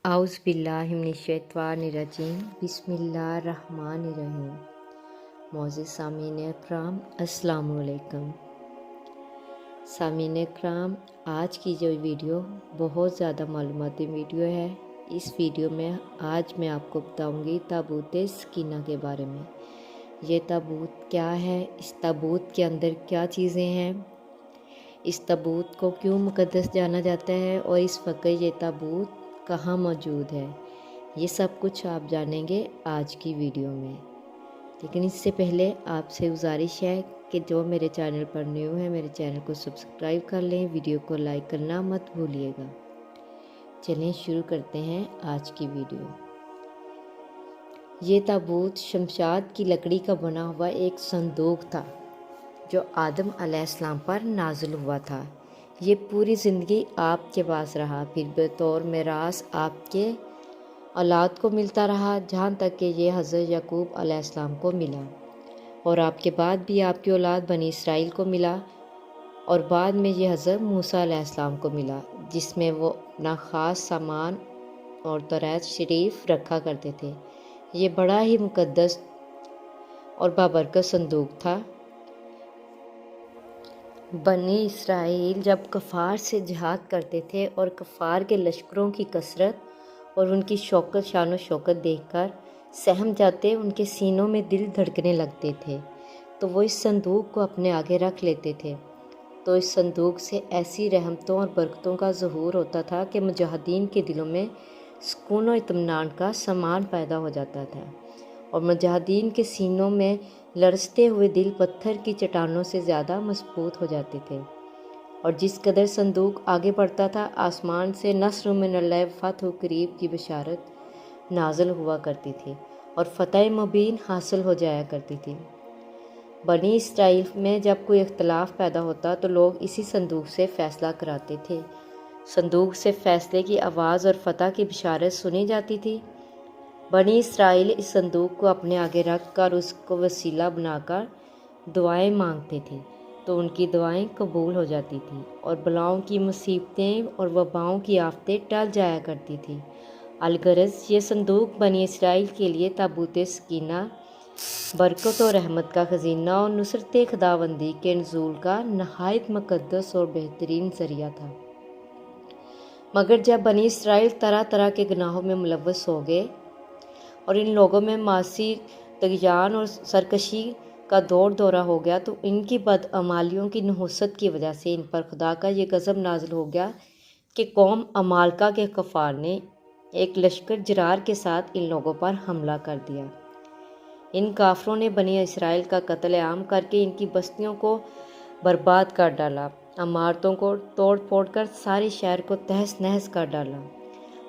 आउज़ बिल्लाहि मिनश्शैतानिर्रजीम बिस्मिल्लाहिर्रहमानिर्रहीम। मौजूद सामीन इकराम अस्सलाम वालेकुम। सामीन इकराम, आज की जो वीडियो बहुत ज़्यादा मालूमाती वीडियो है। इस वीडियो में आज मैं आपको बताऊंगी ताबूत सकीना के बारे में। ये ताबूत क्या है, इस ताबूत के अंदर क्या चीज़ें हैं, इस ताबूत को क्यों मुक़द्दस जाना जाता है और इस वक्त ये ताबूत कहाँ मौजूद है, ये सब कुछ आप जानेंगे आज की वीडियो में। लेकिन इससे पहले आपसे गुजारिश है कि जो मेरे चैनल पर न्यू है मेरे चैनल को सब्सक्राइब कर लें, वीडियो को लाइक करना मत भूलिएगा। चलें शुरू करते हैं आज की वीडियो। ये ताबूत शमशाद की लकड़ी का बना हुआ एक संदूक था जो आदम अलैहिस्सलाम पर नाज़िल हुआ था। ये पूरी ज़िंदगी आपके पास रहा, फिर बतौर मिरास आपके औलाद को मिलता रहा, जहाँ तक कि ये हज़रत याकूब अलैहिस्सलाम को मिला और आपके बाद भी आपकी औलाद बनी इसराइल को मिला और बाद में ये हज़रत मूसा अलैहिस्सलाम को मिला, जिसमें वो अपना ख़ास सामान और तौरात शरीफ रखा करते थे। ये बड़ा ही मुक़द्दस और बाबरकत संदूक था। बनी इसराइल जब कफ़ार से जिहाद करते थे और कफ़ार के लश्करों की कसरत और उनकी शौकत शान व शौकत देखकर सहम जाते, उनके सीनों में दिल धड़कने लगते थे, तो वो इस संदूक को अपने आगे रख लेते थे। तो इस संदूक से ऐसी रहमतों और बरकतों का ज़हूर होता था कि मुजाहिदीन के दिलों में सुकून और इत्मीनान का सामान पैदा हो जाता था और मुजाहिदीन के सीनों में लरसते हुए दिल पत्थर की चट्टानों से ज़्यादा मजबूत हो जाते थे। और जिस कदर संदूक आगे बढ़ता था, आसमान से नस्र मिनल्लाह फ़तह करीब की बशारत नाज़िल हुआ करती थी और फ़तह मुबीन हासिल हो जाया करती थी। बनी इसराइल में जब कोई इख्तलाफ पैदा होता तो लोग इसी संदूक से फ़ैसला कराते थे। संदूक से फ़ैसले की आवाज़ और फ़तह की बशारत सुनी जाती थी। बनी इसराइल इस संदूक को अपने आगे रख कर उसको वसीला बनाकर दुआएं मांगते थे, तो उनकी दुआएं कबूल हो जाती थी और बलाओं की मुसीबतें और वबाओं की आफतें टल जाया करती थी। अलगरज ये संदूक बनी इसराइल के लिए ताबूत सकीना, बरकत और रहमत का खजीना और नुसरत खुदाबंदी के नज़ूल का नहायत मुक़द्दस और बेहतरीन ज़रिया था। मगर जब बनी इसराइल तरह तरह के गुनाहों में मुलव्वस हो गए और इन लोगों में मासी तग़यान और सरकशी का दौरा हो गया, तो इनकी बदअमालियों की नहुसत की वजह से इन पर खुदा का ये गज़ब नाज़िल हो गया कि कौम अमालका के कफ़ार ने एक लश्कर जरार के साथ इन लोगों पर हमला कर दिया। इन काफरों ने बनी इसराइल का कत्ल आम करके इनकी बस्तियों को बर्बाद कर डाला, इमारतों को तोड़ फोड़ कर सारे शहर को तहस नहस कर डाला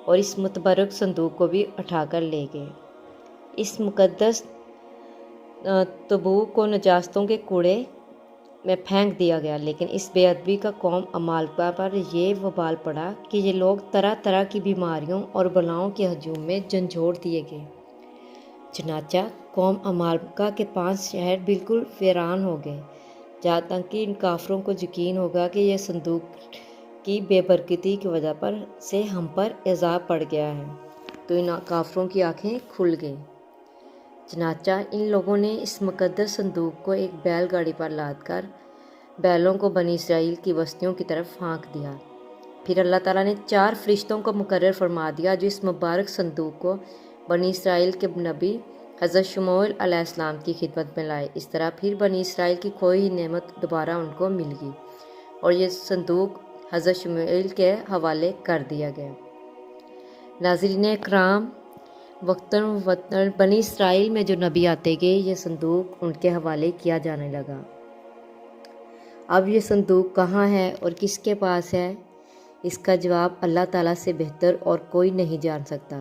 और इस मुतबरक संदूक को भी उठाकर ले गए। इस मुक़द्दस तबूक को नजास्तों के कूड़े में फेंक दिया गया, लेकिन इस बेअदबी का कौम अमालका पर ये वबाल पड़ा कि ये लोग तरह तरह की बीमारियों और बलाओं के हजूम में झंझोड़ दिए गए। चनाचा कौम अमालका के 5 शहर बिल्कुल वीरान हो गए, जहाँ तक कि इन काफरों को यकीन होगा कि यह संदूक की बेबरकती की वजह पर से हम पर एज़ाब पड़ गया है, तो इन काफरों की आंखें खुल गईं। चनाचा इन लोगों ने इस मुक़द्दस संदूक को एक बैलगाड़ी पर लाद कर बैलों को बनी इसराइल की बस्तियों की तरफ हाँक दिया। फिर अल्लाह ताला ने 4 फरिश्तों को मुकर्रर फरमा दिया जो इस मुबारक संदूक को बनी इसराइल के नबी हज़रत शमूएल अलैहिस्सलाम की खिदमत में लाए। इस तरह फिर बनी इसराइल की खोई हुई नेमत दोबारा उनको मिल गई और ये संदूक हज़रत शमूएल के हवाले कर दिया गया। नाज़रीन इकराम, वक्तन बनी इसराइल में जो नबी आते गए, ये संदूक उनके हवाले किया जाने लगा। अब ये संदूक कहाँ है और किसके पास है, इसका जवाब अल्लाह ताला से बेहतर और कोई नहीं जान सकता।